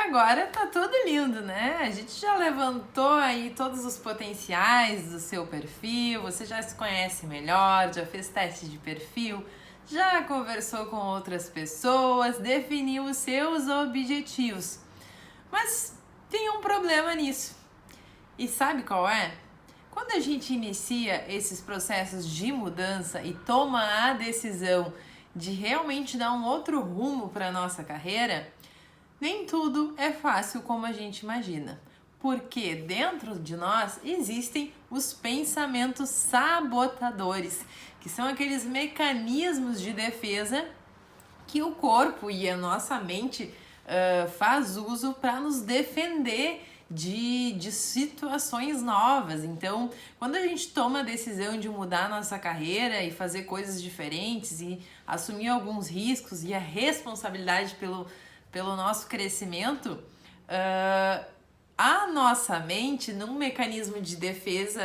agora tá tudo lindo, né? A gente já levantou aí todos os potenciais do seu perfil, você já se conhece melhor, já fez teste de perfil, já conversou com outras pessoas, definiu os seus objetivos. Mas tem um problema nisso. E sabe qual é? Quando a gente inicia esses processos de mudança e toma a decisão de realmente dar um outro rumo para a nossa carreira, nem tudo é fácil como a gente imagina. Porque dentro de nós existem os pensamentos sabotadores, que são aqueles mecanismos de defesa que o corpo e a nossa mente faz uso para nos defender de situações novas. Então, quando a gente toma a decisão de mudar a nossa carreira e fazer coisas diferentes e assumir alguns riscos e a responsabilidade pelo nosso crescimento, a nossa mente, num mecanismo de defesa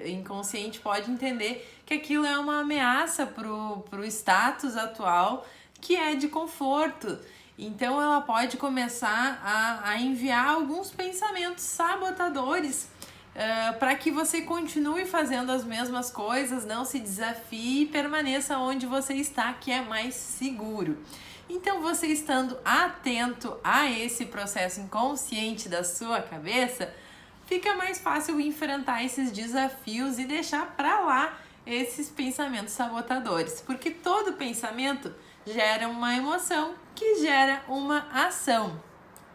inconsciente, pode entender que aquilo é uma ameaça pro status atual, que é de conforto. Então ela pode começar a enviar alguns pensamentos sabotadores para que você continue fazendo as mesmas coisas, não se desafie e permaneça onde você está, que é mais seguro. Então, você estando atento a esse processo inconsciente da sua cabeça, fica mais fácil enfrentar esses desafios e deixar para lá esses pensamentos sabotadores, porque todo pensamento gera uma emoção que gera uma ação.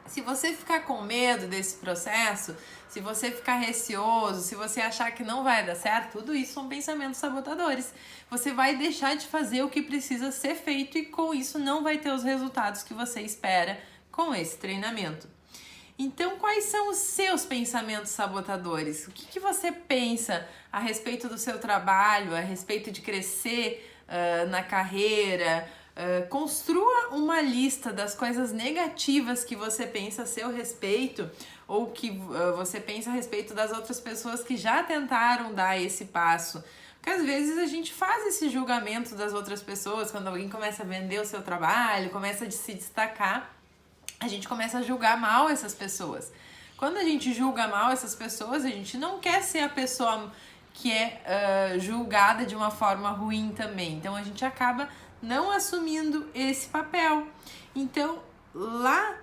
Se você ficar com medo desse processo, se você ficar receoso, se você achar que não vai dar certo, tudo isso são pensamentos sabotadores. Você vai deixar de fazer o que precisa ser feito e com isso não vai ter os resultados que você espera com esse treinamento. Então, quais são os seus pensamentos sabotadores? O que você pensa a respeito do seu trabalho, a respeito de crescer na carreira? Construa uma lista das coisas negativas que você pensa a seu respeito ou que você pensa a respeito das outras pessoas que já tentaram dar esse passo. Porque às vezes a gente faz esse julgamento das outras pessoas, quando alguém começa a vender o seu trabalho, começa a se destacar, a gente começa a julgar mal essas pessoas. Quando a gente julga mal essas pessoas, a gente não quer ser a pessoa que é julgada de uma forma ruim também. Então a gente acaba não assumindo esse papel. Então, lá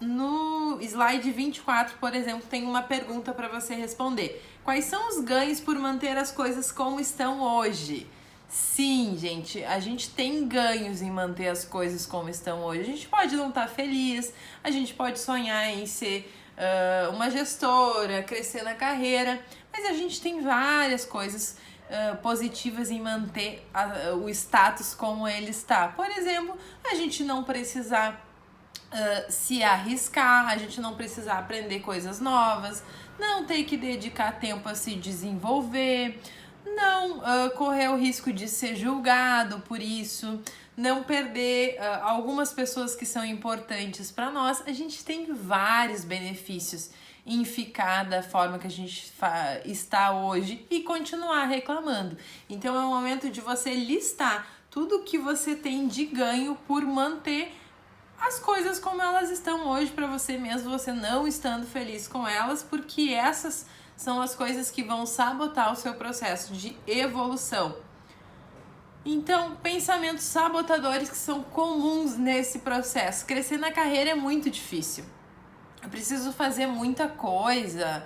no slide 24, por exemplo, tem uma pergunta para você responder. Quais são os ganhos por manter as coisas como estão hoje? Sim, gente, a gente tem ganhos em manter as coisas como estão hoje. A gente pode não estar feliz, a gente pode sonhar em ser uma gestora, crescer na carreira, mas a gente tem várias coisas positivas em manter o status como ele está. Por exemplo, a gente não precisar se arriscar, a gente não precisar aprender coisas novas, não ter que dedicar tempo a se desenvolver, não correr o risco de ser julgado por isso, não perder algumas pessoas que são importantes para nós. A gente tem vários benefícios em ficar da forma que a gente está hoje e continuar reclamando. Então é o momento de você listar tudo que você tem de ganho por manter as coisas como elas estão hoje para você mesmo, você não estando feliz com elas, porque essas são as coisas que vão sabotar o seu processo de evolução. Então, pensamentos sabotadores que são comuns nesse processo. Crescer na carreira é muito difícil. Eu preciso fazer muita coisa,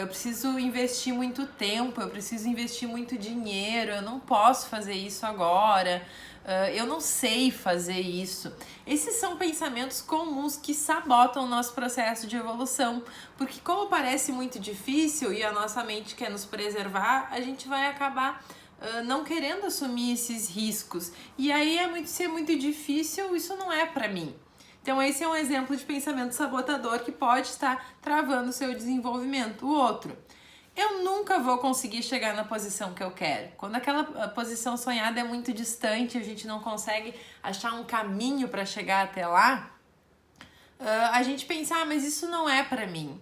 eu preciso investir muito tempo, eu preciso investir muito dinheiro, eu não posso fazer isso agora, eu não sei fazer isso. Esses são pensamentos comuns que sabotam o nosso processo de evolução, porque como parece muito difícil e a nossa mente quer nos preservar, a gente vai acabar não querendo assumir esses riscos. E aí se é muito difícil, isso não é pra mim. Então esse é um exemplo de pensamento sabotador que pode estar travando o seu desenvolvimento. O outro, eu nunca vou conseguir chegar na posição que eu quero. Quando aquela posição sonhada é muito distante, a gente não consegue achar um caminho para chegar até lá, a gente pensa, mas isso não é para mim.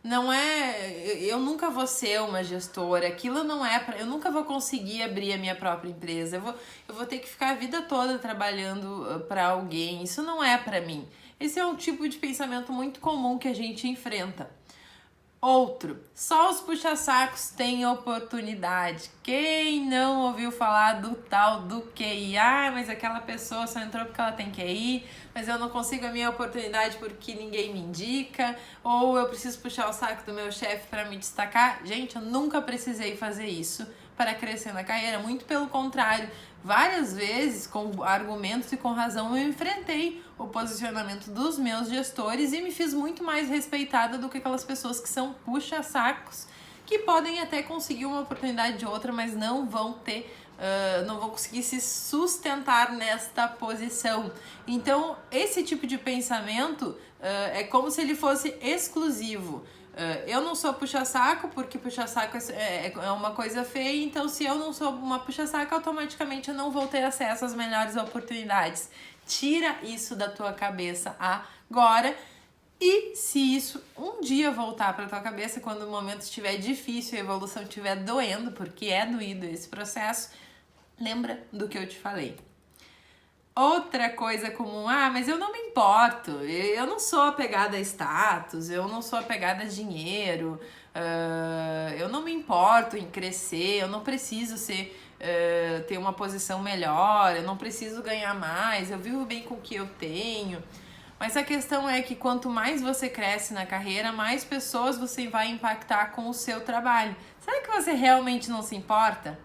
Não é, eu nunca vou ser uma gestora, aquilo não é pra, eu nunca vou conseguir abrir a minha própria empresa, eu vou ter que ficar a vida toda trabalhando para alguém, isso não é para mim. Esse é um tipo de pensamento muito comum que a gente enfrenta. Outro, só os puxa-sacos têm oportunidade. Quem não ouviu falar do tal do QI? Ah, mas aquela pessoa só entrou porque ela tem QI, mas eu não consigo a minha oportunidade porque ninguém me indica, ou eu preciso puxar o saco do meu chefe para me destacar. Gente, eu nunca precisei fazer isso para crescer na carreira, muito pelo contrário. Várias vezes, com argumentos e com razão, eu enfrentei o posicionamento dos meus gestores e me fiz muito mais respeitada do que aquelas pessoas que são puxa-sacos, que podem até conseguir uma oportunidade de outra, mas não vão ter, não vão conseguir se sustentar nesta posição. Então, esse tipo de pensamento é como se ele fosse exclusivo. Eu não sou puxa-saco, porque puxa-saco é uma coisa feia, então se eu não sou uma puxa-saco, automaticamente eu não vou ter acesso às melhores oportunidades. Tira isso da tua cabeça agora. E se isso um dia voltar para tua cabeça, quando o momento estiver difícil, a evolução estiver doendo, porque é doído esse processo, lembra do que eu te falei. Outra coisa comum, mas eu não me importo, eu não sou apegada a status, eu não sou apegada a dinheiro, eu não me importo em crescer, eu não preciso ter uma posição melhor, eu não preciso ganhar mais, eu vivo bem com o que eu tenho. Mas a questão é que quanto mais você cresce na carreira, mais pessoas você vai impactar com o seu trabalho. Será que você realmente não se importa?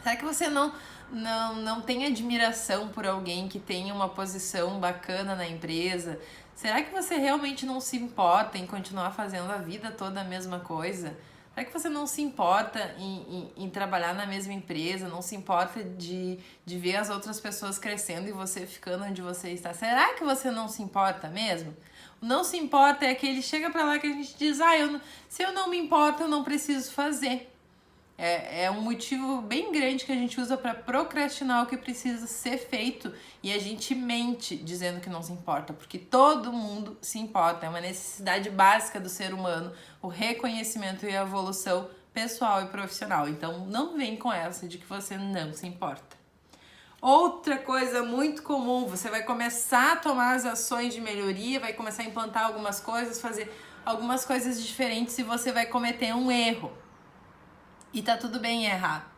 Será que você não tem admiração por alguém que tenha uma posição bacana na empresa? Será que você realmente não se importa em continuar fazendo a vida toda a mesma coisa? Será que você não se importa em trabalhar na mesma empresa? Não se importa de ver as outras pessoas crescendo e você ficando onde você está? Será que você não se importa mesmo? O não se importa é aquele chega pra lá que a gente diz, se eu não me importo, eu não preciso fazer. É um motivo bem grande que a gente usa para procrastinar o que precisa ser feito e a gente mente dizendo que não se importa, porque todo mundo se importa, é uma necessidade básica do ser humano, o reconhecimento e a evolução pessoal e profissional. Então não vem com essa de que você não se importa. Outra coisa muito comum, você vai começar a tomar as ações de melhoria, vai começar a implantar algumas coisas, fazer algumas coisas diferentes e você vai cometer um erro. E tá tudo bem errar.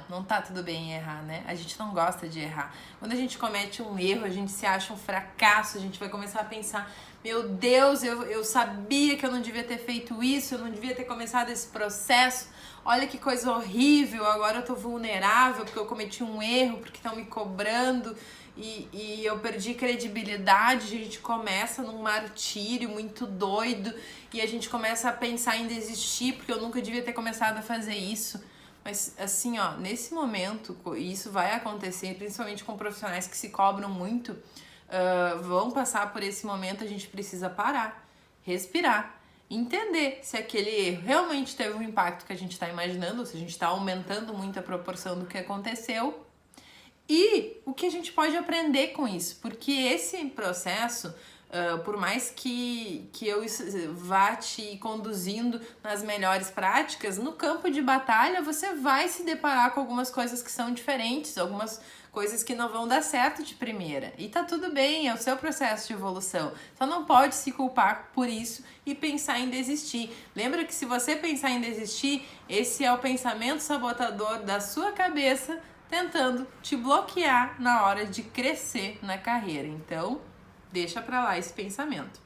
Não tá tudo bem errar, né? A gente não gosta de errar. Quando a gente comete um erro, a gente se acha um fracasso, a gente vai começar a pensar, meu Deus, eu sabia que eu não devia ter feito isso, eu não devia ter começado esse processo, olha que coisa horrível, agora eu tô vulnerável porque eu cometi um erro, porque estão me cobrando e eu perdi credibilidade. A gente começa num martírio muito doido e a gente começa a pensar em desistir porque eu nunca devia ter começado a fazer isso. Mas assim, nesse momento, isso vai acontecer, principalmente com profissionais que se cobram muito, vão passar por esse momento. A gente precisa parar, respirar, entender se aquele erro realmente teve um impacto que a gente está imaginando, ou se a gente está aumentando muito a proporção do que aconteceu, e o que a gente pode aprender com isso, porque esse processo, por mais que eu vá te conduzindo nas melhores práticas, no campo de batalha você vai se deparar com algumas coisas que são diferentes, algumas coisas que não vão dar certo de primeira. E tá tudo bem, é o seu processo de evolução. Só não pode se culpar por isso e pensar em desistir. Lembra que se você pensar em desistir, esse é o pensamento sabotador da sua cabeça tentando te bloquear na hora de crescer na carreira. Então, deixa pra lá esse pensamento.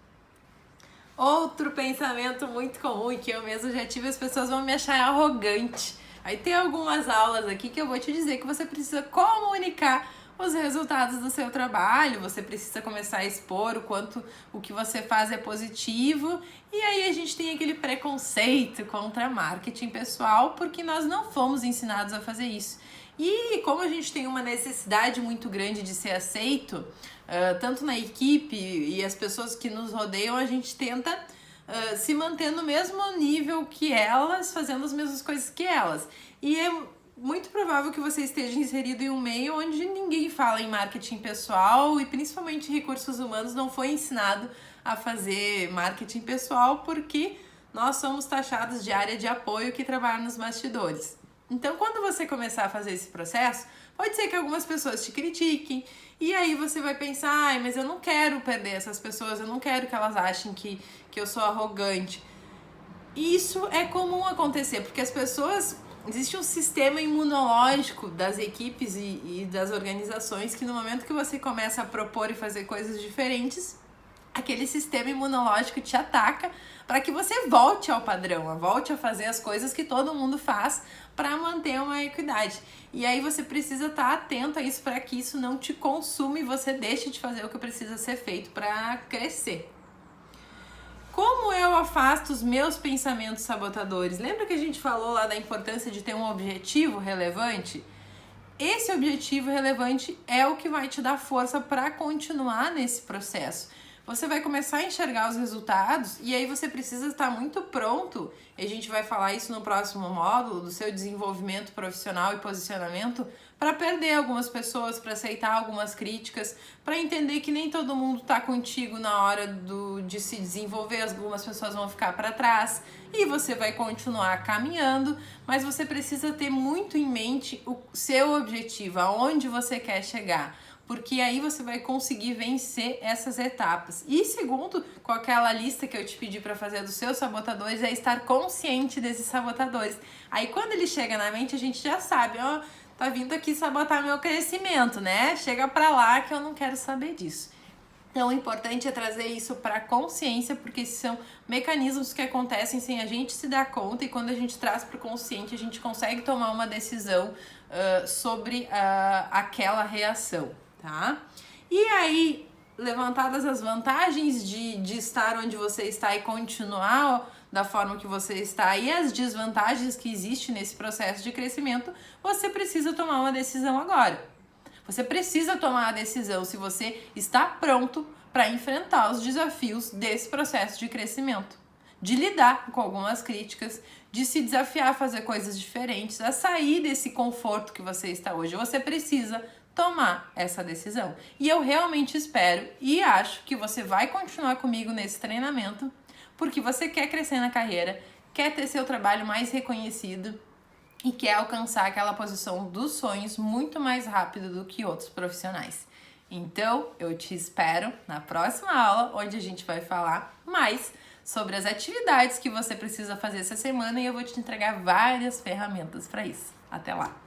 Outro pensamento muito comum e que eu mesmo já tive, as pessoas vão me achar arrogante. Aí tem algumas aulas aqui que eu vou te dizer que você precisa comunicar os resultados do seu trabalho, você precisa começar a expor o quanto o que você faz é positivo, e aí a gente tem aquele preconceito contra marketing pessoal, porque nós não fomos ensinados a fazer isso. E como a gente tem uma necessidade muito grande de ser aceito, tanto na equipe e as pessoas que nos rodeiam, a gente tenta se manter no mesmo nível que elas, fazendo as mesmas coisas que elas. E é muito provável que você esteja inserido em um meio onde ninguém fala em marketing pessoal e principalmente recursos humanos não foi ensinado a fazer marketing pessoal, porque nós somos taxados de área de apoio que trabalha nos bastidores. Então, quando você começar a fazer esse processo, Pode ser que algumas pessoas te critiquem, e aí você vai pensar, ai, mas eu não quero perder essas pessoas, eu não quero que elas achem que eu sou arrogante. Isso é comum acontecer, porque as pessoas... Existe um sistema imunológico das equipes e das organizações que no momento que você começa a propor e fazer coisas diferentes, aquele sistema imunológico te ataca para que você volte ao padrão, volte a fazer as coisas que todo mundo faz para manter uma equidade. E aí você precisa estar atento a isso para que isso não te consuma e você deixe de fazer o que precisa ser feito para crescer. Como eu afasto os meus pensamentos sabotadores? Lembra que a gente falou lá da importância de ter um objetivo relevante? Esse objetivo relevante é o que vai te dar força para continuar nesse processo. Você vai começar a enxergar os resultados e aí você precisa estar muito pronto, e a gente vai falar isso no próximo módulo, do seu desenvolvimento profissional e posicionamento, para perder algumas pessoas, para aceitar algumas críticas, para entender que nem todo mundo está contigo na hora de se desenvolver, algumas pessoas vão ficar para trás e você vai continuar caminhando, mas você precisa ter muito em mente o seu objetivo, aonde você quer chegar, porque aí você vai conseguir vencer essas etapas. E segundo, com aquela lista que eu te pedi para fazer dos seus sabotadores, é estar consciente desses sabotadores. Aí quando ele chega na mente, a gente já sabe, ó, tá vindo aqui sabotar meu crescimento, né? Chega pra lá que eu não quero saber disso. Então, o importante é trazer isso para a consciência, porque são mecanismos que acontecem sem a gente se dar conta, e quando a gente traz para o consciente, a gente consegue tomar uma decisão sobre aquela reação, tá? E aí, levantadas as vantagens de estar onde você está e continuar da forma que você está e as desvantagens que existem nesse processo de crescimento, você precisa tomar uma decisão agora. Você precisa tomar a decisão se você está pronto para enfrentar os desafios desse processo de crescimento, de lidar com algumas críticas, de se desafiar a fazer coisas diferentes, a sair desse conforto que você está hoje. Você precisa tomar essa decisão. E eu realmente espero e acho que você vai continuar comigo nesse treinamento, porque você quer crescer na carreira, quer ter seu trabalho mais reconhecido e quer alcançar aquela posição dos sonhos muito mais rápido do que outros profissionais. Então, eu te espero na próxima aula, onde a gente vai falar mais sobre as atividades que você precisa fazer essa semana e eu vou te entregar várias ferramentas para isso. Até lá!